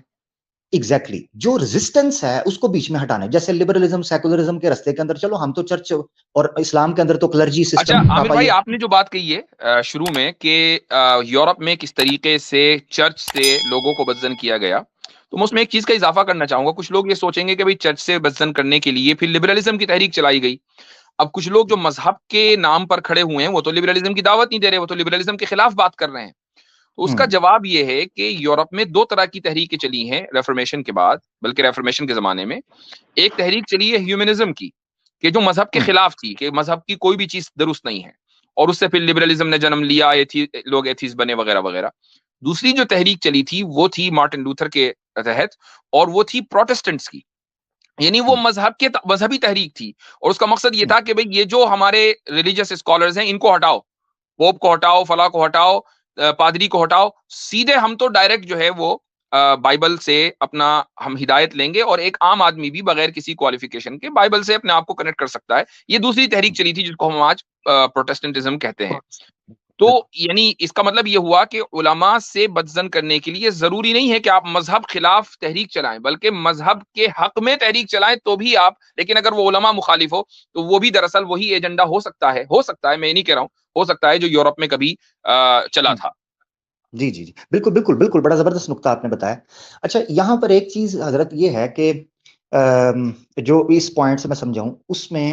ایگزیکٹلی جو ریزسٹنس ہے اس کو بیچ میں ہٹانا ہے. جیسے لبرلزم سیکولرزم کے رستے کے اندر، چلو ہم تو چرچ اور اسلام کے اندر تو کلرجی اچھا سسٹم عامر بھائی، آپ نے جو بات کہی ہے شروع میں کہ یورپ میں کس طریقے سے چرچ سے لوگوں کو بدزن کیا گیا، تو میں اس میں ایک چیز کا اضافہ کرنا چاہوں گا. کچھ لوگ یہ سوچیں گے کہ بھئی چرچ سے بدزن کرنے کے لیے پھر لبرلزم کی تحریک چلائی گئی. اب کچھ لوگ جو مذہب کے نام پر کھڑے ہوئے ہیں وہ تو لبرلزم کی دعوت نہیں دے رہے، وہ تو لبرلزم کے خلاف بات کر رہے ہیں. تو اس کا جواب یہ ہے کہ یورپ میں دو طرح کی تحریکیں چلی ہیں ریفارمیشن کے بعد، بلکہ ریفارمیشن کے زمانے میں. ایک تحریک چلی ہے ہیومنزم کی، کہ جو مذہب کے خلاف تھی، کہ مذہب کی کوئی بھی چیز درست نہیں ہے، اور اس سے پھر لبرلزم نے جنم لیا، لوگ ایتھیسٹ بنے وغیرہ وغیرہ. دوسری جو تحریک چلی تھی وہ تھی مارٹن لوتھر کے تحت، اور وہ تھی پروٹسٹنٹس کی، یعنی وہ مذہبی تحریک تھی. اور اس کا مقصد یہ تھا کہ بھئی یہ جو ہمارے ریلیجیس اسکالرز ہیں ان کو ہٹاؤ، پوپ کو ہٹاؤ، فلاں کو ہٹاؤ، پادری کو ہٹاؤ، سیدھے ہم تو ڈائریکٹ جو ہے وہ بائبل سے اپنا ہم ہدایت لیں گے، اور ایک عام آدمی بھی بغیر کسی کوالیفیکیشن کے بائبل سے اپنے آپ کو کنیکٹ کر سکتا ہے. یہ دوسری تحریک چلی تھی جس کو ہم آج پروٹسٹنٹزم کہتے ہیں. تو یعنی اس کا مطلب یہ ہوا کہ علماء سے بدزن کرنے کے لیے ضروری نہیں ہے کہ آپ مذہب خلاف تحریک چلائیں، بلکہ مذہب کے حق میں تحریک چلائیں تو بھی آپ، لیکن اگر وہ علماء مخالف ہو تو وہ بھی دراصل وہی ایجنڈا ہو سکتا ہے، میں نہیں کہہ رہا ہوں، ہو سکتا ہے جو یورپ میں کبھی چلا تھا. جی جی جی، بالکل بالکل بالکل، بڑا زبردست نقطہ آپ نے بتایا. اچھا، یہاں پر ایک چیز حضرت یہ ہے کہ جو اس پوائنٹ سے میں سمجھاؤں، اس میں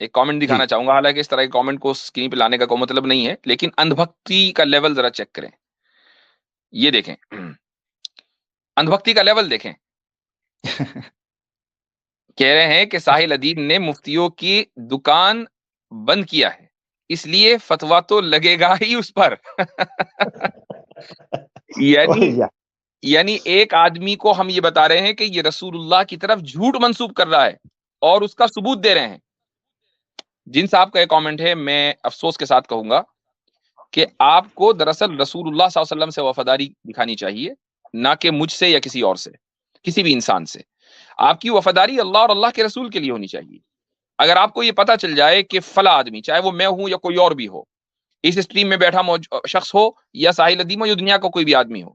ایک کامنٹ جی دکھانا چاہوں گا، حالانکہ اس طرح کے کامنٹ کو اسکرین پہ لانے کا کوئی مطلب نہیں ہے، لیکن اندھ بھکتی کا لیول ذرا چیک کریں. یہ دیکھیں، اندھ بھکتی کا لیول دیکھیں. کہہ رہے ہیں کہ ساحل ادیب نے مفتیوں کی دکان بند کیا ہے، اس لیے فتوا تو لگے گا ہی اس پر. یا یعنی ایک آدمی کو ہم یہ بتا رہے ہیں کہ یہ رسول اللہ کی طرف جھوٹ منسوب کر رہا ہے اور اس کا ثبوت دے رہے ہیں. جن صاحب کا یہ کامنٹ ہے، میں افسوس کے ساتھ کہوں گا کہ آپ کو دراصل رسول اللہ صلی اللہ علیہ وسلم سے وفاداری دکھانی چاہیے، نہ کہ مجھ سے یا کسی اور سے، کسی بھی انسان سے. آپ کی وفاداری اللہ اور اللہ کے رسول کے لیے ہونی چاہیے. اگر آپ کو یہ پتا چل جائے کہ فلاں آدمی، چاہے وہ میں ہوں یا کوئی اور بھی ہو، اس اسٹریم میں بیٹھا شخص ہو یا ساحل ادیم ہو یا دنیا کا کوئی بھی آدمی ہو،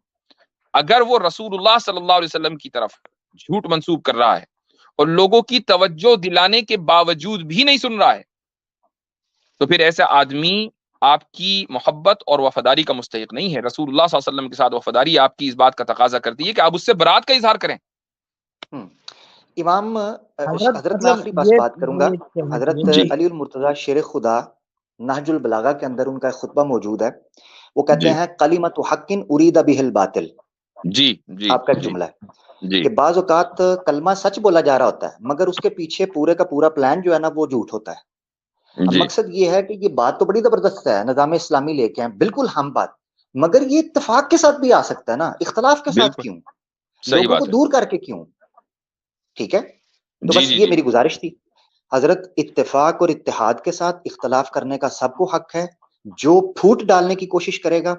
اگر وہ رسول اللہ صلی اللہ علیہ وسلم کی طرف جھوٹ منسوب کر رہا ہے اور لوگوں کی توجہ دلانے کے باوجود بھی نہیں سن رہا ہے، تو پھر ایسا آدمی آپ کی محبت اور وفاداری کا مستحق نہیں ہے. رسول اللہ صلی اللہ علیہ وسلم کے ساتھ وفاداری آپ کی اس بات کا تقاضا کرتی ہے کہ آپ اس سے برات کا اظہار کریں. امام حضرت میں آخری بات کروں گا. حضرت جی علی المرتضیٰ شیر خدا نہج البلاغہ کے اندر ان کا ایک خطبہ موجود ہے. وہ کہتے جی ہیں قلیمت حق ارید بہ الباطل. جی جی آپ کا ایک جی جملہ ہے جی کہ بعض اوقات کلمہ سچ بولا جا رہا ہوتا ہے مگر اس کے پیچھے پورے کا پورا پلان جو ہے نا وہ جھوٹ ہوتا ہے. اب جی مقصد یہ ہے کہ یہ بات تو بڑی زبردست ہے، نظام اسلامی لے کے ہیں، بالکل ہم بات، مگر یہ اتفاق کے ساتھ بھی آ سکتا ہے نا، اختلاف کے ساتھ بالکل کیوں؟ صحیح لوگوں کو بات ہے. دور کر کے کیوں؟ ٹھیک ہے، تو جی بس جی یہ جی میری گزارش تھی. حضرت اتفاق اور اتحاد کے ساتھ اختلاف کرنے کا سب کو حق ہے. جو پھوٹ ڈالنے کی کوشش کرے گا،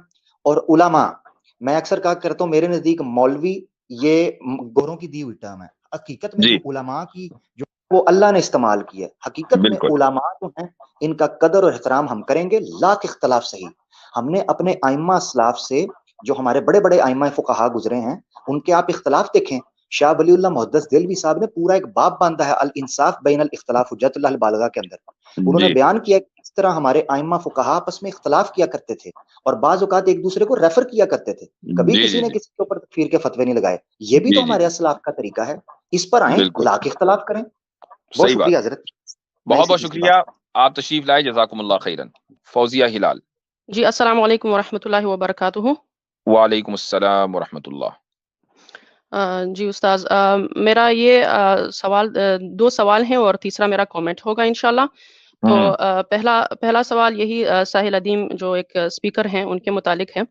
اور علماء، میں اکثر کہا کرتا ہوں میرے نزدیک مولوی یہ گوروں کی دی ہوئی ٹرم ہے. حقیقت میں جی جو علماء کی جو وہ اللہ نے استعمال کی ہے، حقیقت میں بالکل علماء جو ہیں ان کا قدر اور احترام ہم کریں گے، لاکھ اختلاف صحیح. ہم نے اپنے ائمہ اسلاف سے، جو ہمارے بڑے بڑے ائمہ فقہا گزرے ہیں، ان کے آپ اختلاف دیکھیں. شاہ ولی اللہ محدث دہلوی صاحب نے پورا ایک باب باندھا ہے الانصاف بین الاختلاف حجت اللہ البالغہ کے اندر. انہوں نے جی بیان کیا کہ کس طرح ہمارے ائمہ فقہا آپس میں اختلاف کیا کرتے تھے اور بعض اوقات ایک دوسرے کو ریفر کیا کرتے تھے. کبھی جی کسی جی نے جی کسی کے اوپر تکفیر کے فتوے نہیں لگائے. یہ بھی جی تو جی ہمارے جی اسلاف کا طریقہ ہے. اس پر آئیں، بالکل لا کے اختلاف کریں. بہت صحیح بات. شکریہ حضرت، میں بہت اسی بہت چیز کی شکریہ، بات. آپ تشریف لائے، جزاکم اللہ خیرن. فوزیہ ہلال. جی السلام علیکم ورحمۃ اللہ وبرکاتہ. وعلیکم السلام ورحمۃ اللہ. جی استاذ، میرا یہ سوال، دو سوال ہیں اور تیسرا میرا کامنٹ ہوگا انشاءاللہ. تو پہلا سوال یہی ساحل ادیم جو ایک اسپیکر ہیں ان کے متعلق ہے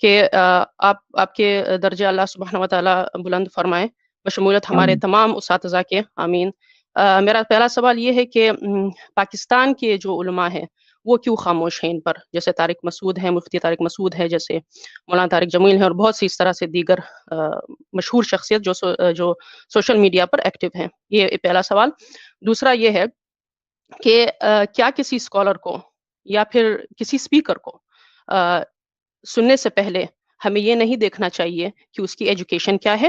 کہ آپ کے درجہ اللہ سبحانہ و تعالیٰ بلند فرمائے بشمولیت ہمارے تمام اساتذہ کے، آمین. میرا پہلا سوال یہ ہے کہ پاکستان کے جو علماء ہیں وہ کیوں خاموش ہیں ان پر؟ جیسے طارق مسعود ہے، مفتی طارق مسعود ہے، جیسے مولانا طارق جمیل ہے، اور بہت سی اس طرح سے دیگر مشہور شخصیت جو سوشل میڈیا پر ایکٹیو ہیں. یہ پہلا سوال. دوسرا یہ ہے کہ کیا کسی اسکالر کو یا پھر کسی اسپیکر کو سننے سے پہلے ہمیں یہ نہیں دیکھنا چاہیے کہ اس کی ایجوکیشن کیا ہے،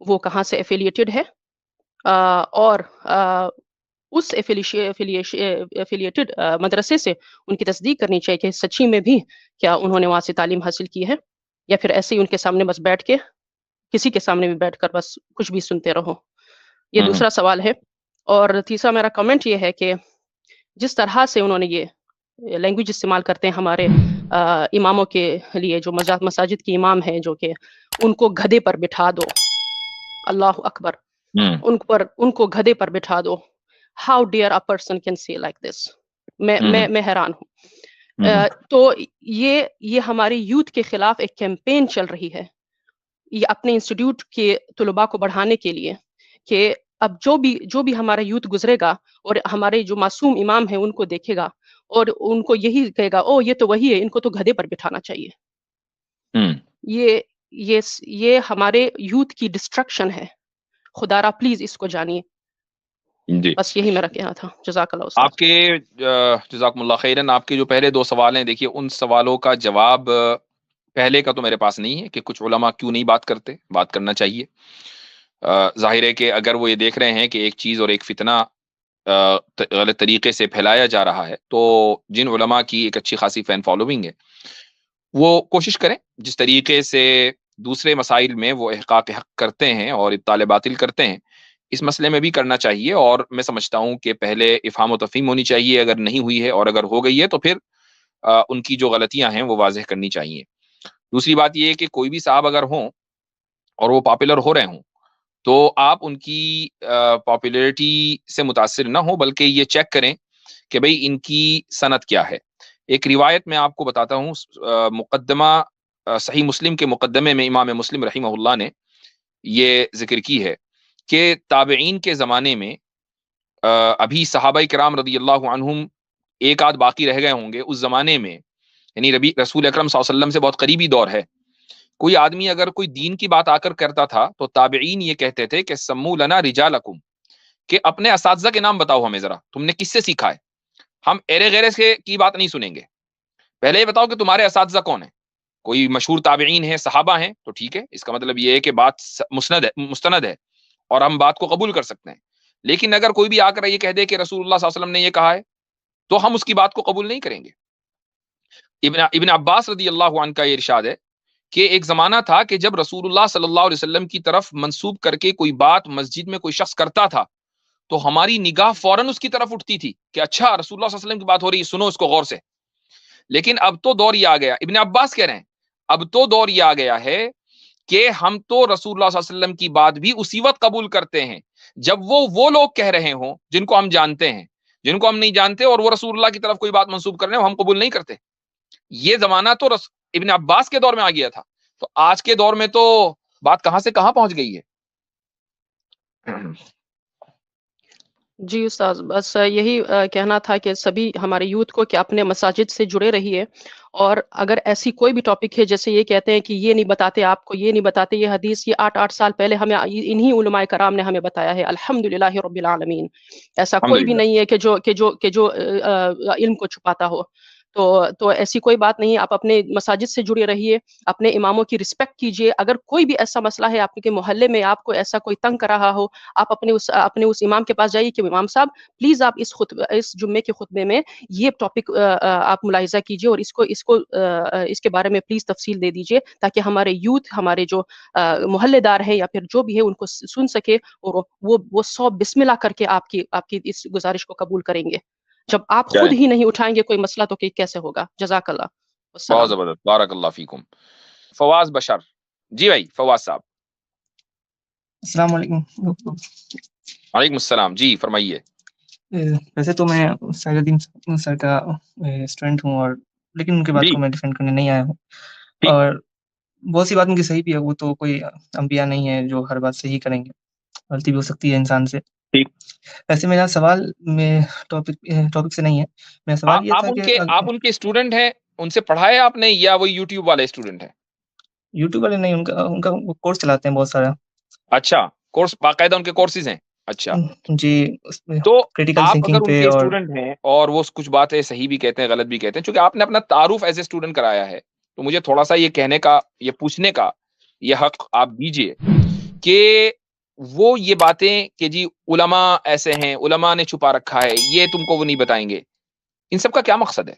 وہ کہاں سے ایفیلیٹڈ ہے، اور اس ایفیلیٹڈ مدرسے سے ان کی تصدیق کرنی چاہیے کہ سچی میں بھی کیا انہوں نے وہاں سے تعلیم حاصل کی ہے، یا پھر ایسے ہی ان کے سامنے بس بیٹھ کے، کسی کے سامنے بھی بیٹھ کر بس کچھ بھی سنتے رہو. یہ دوسرا سوال ہے. اور تیسرا میرا کمنٹ یہ ہے کہ جس طرح سے انہوں نے یہ لینگویج استعمال کرتے ہیں ہمارے اماموں کے لیے، جو مساجد کی امام ہیں، جو کہ ان کو گدھے پر بٹھا دو، اللہ اکبر، ان کو گدھے پر بٹھا دو. How dare a person can see like this. میں حیران ہوں. تو یہ ہماری یوتھ کے خلاف ایک کیمپین چل رہی ہے، یہ اپنے انسٹیٹیوٹ کے طلباء کو بڑھانے کے لیے، کہ اب جو بھی ہمارا یوتھ گزرے گا اور ہمارے جو معصوم امام ہیں ان کو دیکھے گا اور ان کو یہی کہے گا، او یہ تو وہی ہے، ان کو تو گدھے پر بٹھانا چاہیے. یہ ہمارے یوتھ کی ڈسٹرکشن ہے. خدا را پلیز اس کو جانیے. جی بس یہی میرا کہنا تھا. جزاک اللہ استاذ. آپ کے جزاکم اللہ خیرن، آپ کے جو پہلے دو سوال ہیں، دیکھیے ان سوالوں کا جواب پہلے کا تو میرے پاس نہیں ہے کہ کچھ علماء کیوں نہیں بات کرتے. بات کرنا چاہیے. ظاہر ہے کہ اگر وہ یہ دیکھ رہے ہیں کہ ایک چیز اور ایک فتنہ غلط طریقے سے پھیلایا جا رہا ہے، تو جن علماء کی ایک اچھی خاصی فین فالوئنگ ہے وہ کوشش کریں جس طریقے سے دوسرے مسائل میں وہ احقاق حق کرتے ہیں اور ابطال باطل کرتے ہیں، اس مسئلے میں بھی کرنا چاہیے، اور میں سمجھتا ہوں کہ پہلے افہام و تفہیم ہونی چاہیے اگر نہیں ہوئی ہے، اور اگر ہو گئی ہے تو پھر ان کی جو غلطیاں ہیں وہ واضح کرنی چاہیے۔ دوسری بات یہ ہے کہ کوئی بھی صاحب اگر ہوں اور وہ پاپولر ہو رہے ہوں تو آپ ان کی پاپولیرٹی سے متاثر نہ ہو، بلکہ یہ چیک کریں کہ بھئی ان کی سند کیا ہے۔ ایک روایت میں آپ کو بتاتا ہوں، مقدمہ صحیح مسلم کے مقدمے میں امام مسلم رحمہ اللہ نے یہ ذکر کی ہے کہ تابعین کے زمانے میں ابھی صحابہ کرام رضی اللہ عنہم ایک آدھ باقی رہ گئے ہوں گے، اس زمانے میں یعنی رسول اکرم صلی اللہ علیہ وسلم سے بہت قریبی دور ہے، کوئی آدمی اگر کوئی دین کی بات آ کر کرتا تھا تو تابعین یہ کہتے تھے کہ سمو لنا رجالکم، کہ اپنے اساتذہ کے نام بتاؤ ہمیں ذرا، تم نے کس سے سیکھا ہے، ہم ایرے غیرے سے کی بات نہیں سنیں گے، پہلے یہ بتاؤ کہ تمہارے اساتذہ کون ہیں، کوئی مشہور تابعین ہیں، صحابہ ہیں تو ٹھیک ہے، اس کا مطلب یہ ہے کہ بات مستند ہے اور ہم بات کو قبول کر سکتے ہیں، لیکن اگر کوئی بھی آ کر یہ کہہ دے کہ رسول اللہ صلی اللہ علیہ وسلم نے یہ کہا ہے تو ہم اس کی بات کو قبول نہیں کریں گے۔ ابن عباس رضی اللہ عنہ کا یہ ارشاد ہے کہ ایک زمانہ تھا کہ جب رسول اللہ صلی اللہ علیہ وسلم کی طرف منسوب کر کے کوئی بات مسجد میں کوئی شخص کرتا تھا تو ہماری نگاہ فوراً اس کی طرف اٹھتی تھی کہ اچھا رسول اللہ صلی اللہ علیہ وسلم کی بات ہو رہی ہے، سنو اس کو غور سے۔ لیکن اب تو دور یہ آ گیا، ابن عباس کہہ رہے ہیں اب تو دور یہ آ گیا ہے کہ ہم تو رسول اللہ صلی اللہ علیہ وسلم کی بات بھی اسی وقت قبول کرتے ہیں جب وہ لوگ کہہ رہے ہوں جن کو ہم جانتے ہیں، جن کو ہم نہیں جانتے اور وہ رسول اللہ کی طرف کوئی بات منسوب کر رہے ہیں ہم قبول نہیں کرتے۔ یہ زمانہ تو ابن عباس کے دور میں آ گیا تھا، تو آج کے دور میں تو بات کہاں سے کہاں پہنچ گئی ہے۔ جی استاذ، بس یہی کہنا تھا کہ سبھی ہمارے یوتھ کو کہ اپنے مساجد سے جڑے رہیے، اور اگر ایسی کوئی بھی ٹاپک ہے جیسے یہ کہتے ہیں کہ یہ نہیں بتاتے، آپ کو یہ نہیں بتاتے، یہ حدیث یہ 8 سال پہلے ہمیں انہی علماء کرام نے ہمیں بتایا ہے، الحمدللہ رب العالمین، ایسا کوئی بھی الحمدللہ نہیں ہے کہ جو علم کو چھپاتا ہو۔ تو ایسی کوئی بات نہیں ہے، آپ اپنے مساجد سے جڑے رہیے، اپنے اماموں کی رسپیکٹ کیجئے، اگر کوئی بھی ایسا مسئلہ ہے آپ کے محلے میں آپ کو ایسا کوئی تنگ کر رہا ہو، آپ اپنے اس امام کے پاس جائیے کہ امام صاحب پلیز آپ اس جمعے کے خطبے میں یہ ٹاپک آپ ملاحظہ کیجئے اور اس کے بارے میں پلیز تفصیل دے دیجئے، تاکہ ہمارے یوتھ، ہمارے جو محلے دار ہیں یا پھر جو بھی ہے ان کو سن سکے اور وہ 100 بسم اللہ کر کے آپ کی اس گزارش کو قبول کریں گے۔ جب آپ خود ہی نہیں اٹھائیں گے کوئی مسئلہ تو کیسے ہوگا؟ جزاک اللہ، بہت السلام۔ زبردست، بارک اللہ فیکم۔ فواز بشر، جی بھائی فواز صاحب۔ السلام علیکم۔ وعلیکم السلام، جی فرمائیے۔ ویسے تو میں ساحل الدین سر کا اسٹوڈنٹ ہوں، اور لیکن ان کی بات جی کو میں ڈیفینڈ کرنے نہیں آیا ہوں، ٹھیک، اور بہت سی بات ان کی صحیح بھی ہے، وہ تو کوئی انبیاء نہیں ہے جو ہر بات صحیح کریں گے، غلطی بھی ہو سکتی ہے انسان سے۔ ٹھیک۔ ویسے میرا سوال میں ٹاپک سے نہیں ہے، میرا سوال یہ تھا کہ آپ ان کے اسٹوڈنٹ ہیں، ان سے پڑھا ہے آپ نے یا وہ یوٹیوب والے اسٹوڈنٹ ہیں؟ یوٹیوب والے نہیں، ان کا وہ کورس چلاتے ہیں بہت سارا۔ اچھا، کورس باقاعدہ ان کے کورسز ہیں؟ اچھا، جی، اس میں تو کریٹیکل آپ تھنکنگ اگر ان پہ، کے اور اسٹوڈنٹ ہیں اور وہ کچھ باتیں صحیح بھی کہتے ہیں غلط بھی کہتے ہیں، چونکہ آپ نے اپنا تعارف ایز اے اسٹوڈنٹ کرایا ہے تو مجھے تھوڑا سا یہ کہنے کا، یہ پوچھنے کا یہ حق آپ دیجئے کہ وہ یہ باتیں کہ جی علماء ایسے ہیں، علماء نے چھپا رکھا ہے، یہ تم کو وہ نہیں بتائیں گے، ان سب کا کیا مقصد ہے؟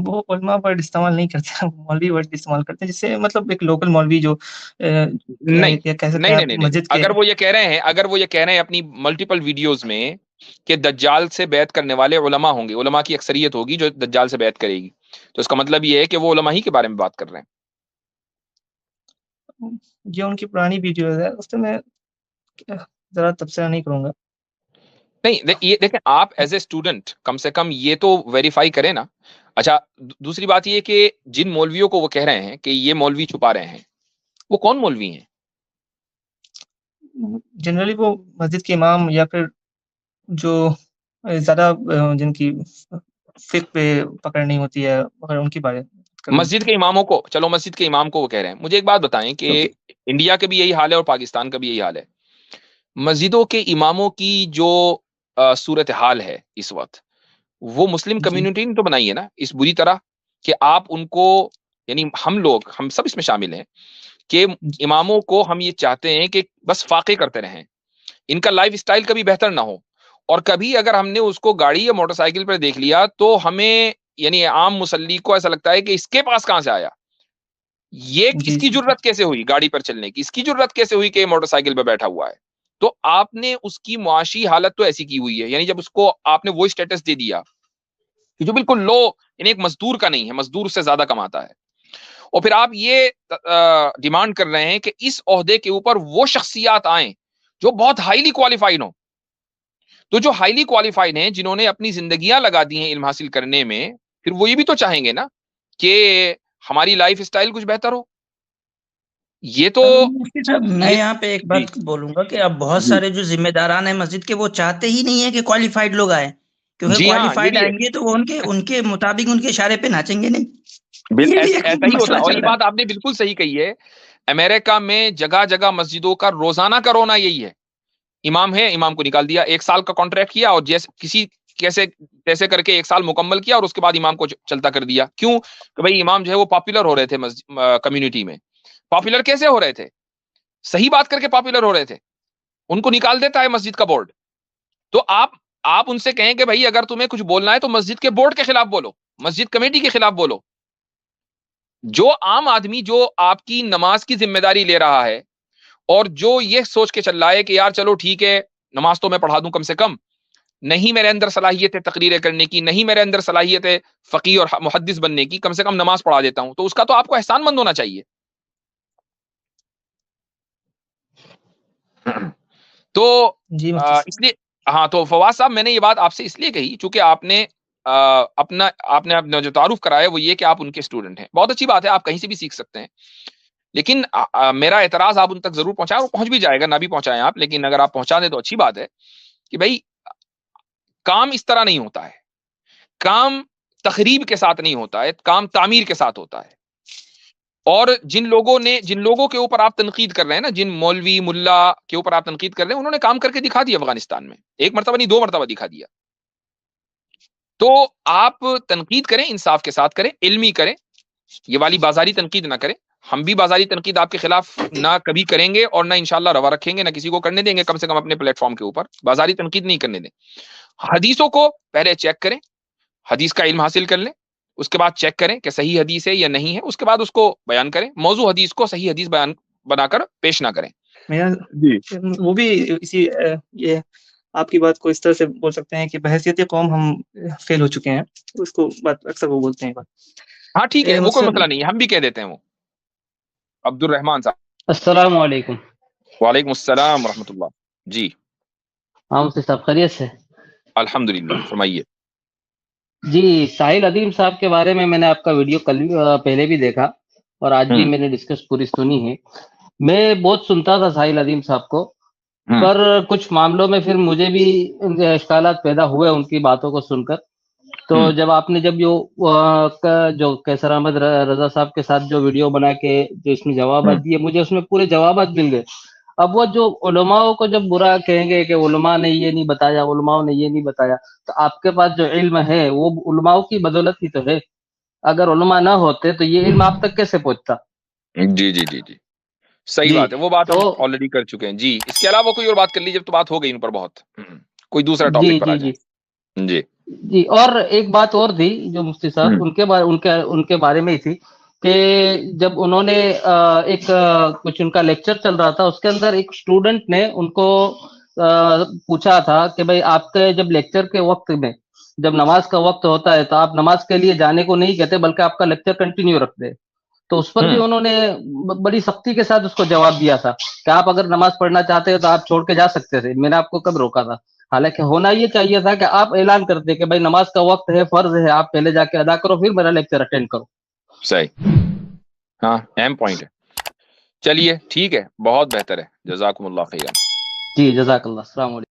وہ علماء ورڈ استعمال نہیں کرتے، مولوی ورڈ استعمال کرتے ہیں، جس سے مطلب ایک لوکل مولوی جو نہیں کہہ سکتے نہیں ہیں نہیں آپ نہیں، مسجد کے۔ اگر وہ یہ کہہ رہے ہیں اپنی ملٹیپل ویڈیوز میں کہ دجال سے بیعت کرنے والے علماء ہوں گے، علماء کی اکثریت ہوگی جو دجال سے بیعت کرے گی، تو اس کا مطلب یہ ہے کہ وہ علماء ہی کے بارے میں بات کر رہے ہیں۔ یہ ان کی پرانی ویڈیوز ہے، اس میں ذرا تبصرہ نہیں کروں گا۔ نہیں یہ دیکھیں، آپ ایز اے اسٹوڈنٹ کم سے کم یہ تو ویریفائی کریں نا۔ اچھا، دوسری بات یہ کہ جن مولویوں کو وہ کہہ رہے ہیں کہ یہ مولوی چھپا رہے ہیں، وہ کون مولوی ہیں؟ جنرلی وہ مسجد کے امام، یا پھر جو زیادہ جن کی فقہ پہ پکڑ نہیں ہوتی ہے، مگر ان کی بارے مسجد کے اماموں کو، چلو مسجد کے امام کو وہ کہہ رہے ہیں، مجھے ایک بات بتائیں کہ انڈیا کا بھی یہی حال ہے اور پاکستان کا بھی یہی حال ہے، مسجدوں کے اماموں کی جو صورتحال ہے اس وقت، وہ مسلم کمیونٹی نے تو بنائی ہے نا اس بری طرح کہ آپ ان کو، یعنی ہم سب اس میں شامل ہیں کہ اماموں کو ہم یہ چاہتے ہیں کہ بس فاقے کرتے رہیں، ان کا لائف اسٹائل کبھی بہتر نہ ہو، اور کبھی اگر ہم نے اس کو گاڑی یا موٹر سائیکل پر دیکھ لیا تو ہمیں، یعنی عام مسلی کو ایسا لگتا ہے کہ اس کے پاس کہاں سے آیا، یہ اس کی جرت کیسے ہوئی گاڑی پر چلنے کی؟ اس کی جرت کیسے ہوئی کہ موٹر سائیکل پہ بیٹھا ہوا ہے؟ تو آپ نے اس کی معاشی حالت تو ایسی کی ہوئی ہے، یعنی جب اس کو آپ نے وہ اسٹیٹس دے دیا کہ جو بالکل لو، یعنی ایک مزدور کا نہیں ہے، مزدور اس سے زیادہ کماتا ہے، اور پھر آپ یہ ڈیمانڈ کر رہے ہیں کہ اس عہدے کے اوپر وہ شخصیات آئیں جو بہت ہائیلی کوالیفائڈ ہوں. تو جو ہائیلی کوالیفائڈ ہیں، جنہوں نے اپنی زندگیاں لگا دی ہیں علم حاصل کرنے میں، پھر وہ یہ بھی تو چاہیں گے نا کہ ہماری لائف اسٹائل کچھ بہتر ہو. یہ تو مفتی صاحب میں یہاں پہ ایک بات بولوں گا کہ اب بہت سارے جو ذمہ داران ہیں مسجد کے وہ چاہتے ہی نہیں ہے کہ کوالیفائڈ لوگ آئے، کیونکہ کوالیفائڈ آئیں گے تو وہ ان کے مطابق ان کے اشارے پہ ناچیں گے نہیں. ایسا ہی ہوتا ہے. اور یہ بات آپ نے بالکل صحیح کہی ہے. امریکہ میں جگہ جگہ مسجدوں کا روزانہ کا رونا یہی ہے. امام ہے، امام کو نکال دیا، 1 سال کا کانٹریکٹ کیا اور جیسے کیسے کر کے 1 سال مکمل کیا اور اس کے بعد امام کو چلتا کر دیا. کیوں؟ کہ بھائی امام جو ہے وہ پاپولر ہو رہے تھے کمیونٹی میں. پاپولر کیسے ہو رہے تھے؟ صحیح بات کر کے پاپولر ہو رہے تھے. ان کو نکال دیتا ہے مسجد کا بورڈ. تو آپ ان سے کہیں کہ بھائی اگر تمہیں کچھ بولنا ہے تو مسجد کے بورڈ کے خلاف بولو، مسجد کمیٹی کے خلاف بولو. جو عام آدمی جو آپ کی نماز کی ذمہ داری لے رہا ہے اور جو یہ سوچ کے چل رہا ہے کہ یار چلو ٹھیک ہے نماز تو میں پڑھا دوں کم سے کم، نہیں میرے اندر صلاحیت ہے تقریریں کرنے کی، نہیں میرے اندر صلاحیت ہے فقیہ اور محدث بننے کی، کم سے کم نماز پڑھا دیتا ہوں، تو اس کا تو آپ کو احسان مند ہونا چاہیے. تو اس لیے ہاں، تو فواز صاحب میں نے یہ بات آپ سے اس لیے کہی چونکہ آپ نے اپنا جو تعارف کرایا وہ یہ کہ آپ ان کے اسٹوڈنٹ ہیں. بہت اچھی بات ہے، آپ کہیں سے بھی سیکھ سکتے ہیں. لیکن میرا اعتراض آپ ان تک ضرور پہنچائیں، وہ پہنچ بھی جائے گا، نہ بھی پہنچائیں آپ، لیکن اگر آپ پہنچا دیں تو اچھی بات ہے کہ بھائی کام اس طرح نہیں ہوتا ہے. کام تخریب کے ساتھ نہیں ہوتا ہے، کام تعمیر کے ساتھ ہوتا ہے. اور جن لوگوں کے اوپر آپ تنقید کر رہے ہیں نا، جن مولوی ملا کے اوپر آپ تنقید کر رہے ہیں، انہوں نے کام کر کے دکھا دیا افغانستان میں. 1 مرتبہ نہیں 2 مرتبہ دکھا دیا. تو آپ تنقید کریں، انصاف کے ساتھ کریں، علمی کریں، یہ والی بازاری تنقید نہ کریں. ہم بھی بازاری تنقید آپ کے خلاف نہ کبھی کریں گے اور نہ انشاءاللہ روا رکھیں گے، نہ کسی کو کرنے دیں گے. کم سے کم اپنے پلیٹ فارم کے اوپر بازاری تنقید نہیں کرنے دیں. حدیثوں کو پہلے چیک کریں، حدیث کا علم حاصل کر لیں، اس کے بعد چیک کریں کہ صحیح حدیث ہے یا نہیں ہے، اس کے بعد اس کو بیان کریں. موضوع حدیث کو صحیح حدیث بیان بنا کر پیش نہ کریں. وہ بھی اسی یہ آپ کی بات کو اس طرح سے بول سکتے ہیں کہ بحیثیت قوم ہم فیل ہو چکے ہیں، اس کو بات اکثر وہ بولتے ہیں. ہاں ٹھیک ہے، وہ کوئی مسئلہ نہیں ہے، ہم بھی کہہ دیتے ہیں. وہ عبد الرحمان صاحب. السلام علیکم. وعلیکم السلام ورحمۃ اللہ. جی ہاں مفتی صاحب خیریت سے؟ الحمدللہ، فرمائیے. جی ساحل ادیم صاحب کے بارے میں نے آپ کا ویڈیو پہلے بھی دیکھا اور آج بھی میں نے ڈسکس پوری سنی ہے. میں بہت سنتا تھا ساحل ادیم صاحب کو، پر کچھ معاملوں میں پھر مجھے بھی اشکالات پیدا ہوئے ان کی باتوں کو سن کر. تو جب آپ نے جو کیسر احمد رضا صاحب کے ساتھ جو ویڈیو بنا کے جو اس میں جوابات دیے، مجھے اس میں پورے جوابات مل گئے. اب وہ جو علماء کو جب برا کہیں گے کہ علماء نے یہ نہیں بتایا، علماء نے یہ نہیں بتایا، تو آپ کے پاس جو علم ہے وہ علماء کی بدولت ہی تو ہے. اگر علماء نہ ہوتے تو یہ علم آپ تک کیسے پہنچتا؟ جی جی جی جی صحیح بات ہے، وہ بات ہم آلریڈی کر چکے ہیں. جی اس کے علاوہ کوئی اور بات کر لیجیے، جب تو بات ہو گئی ان پر بہت. کوئی دوسرا ٹاپک پر آ جائیں. جی جی اور ایک بات اور تھی جو مفتی صاحب ان کے بارے میں ہی تھی کہ جب انہوں نے کچھ ان کا لیکچر چل رہا تھا، اس کے اندر ایک اسٹوڈنٹ نے ان کو پوچھا تھا کہ بھائی آپ کے جب لیکچر کے وقت میں جب نماز کا وقت ہوتا ہے تو آپ نماز کے لیے جانے کو نہیں کہتے بلکہ آپ کا لیکچر کنٹینیو رکھتے. تو اس پر بھی انہوں نے بڑی سختی کے ساتھ اس کو جواب دیا تھا کہ آپ اگر نماز پڑھنا چاہتے ہو تو آپ چھوڑ کے جا سکتے تھے. میں نے آپ کو کب روکا تھا؟ حالانکہ ہونا یہ چاہیے تھا کہ آپ اعلان کرتے کہ بھائی نماز کا وقت ہے، فرض ہے، آپ پہلے جا کے ادا کرو پھر میرا لیکچر اٹینڈ کرو. صحیح، ہاں اہم پوائنٹ ہے. چلیے ٹھیک ہے، بہت بہتر ہے. جزاکم اللہ خیرا. جی جزاک اللہ. السلام علیکم.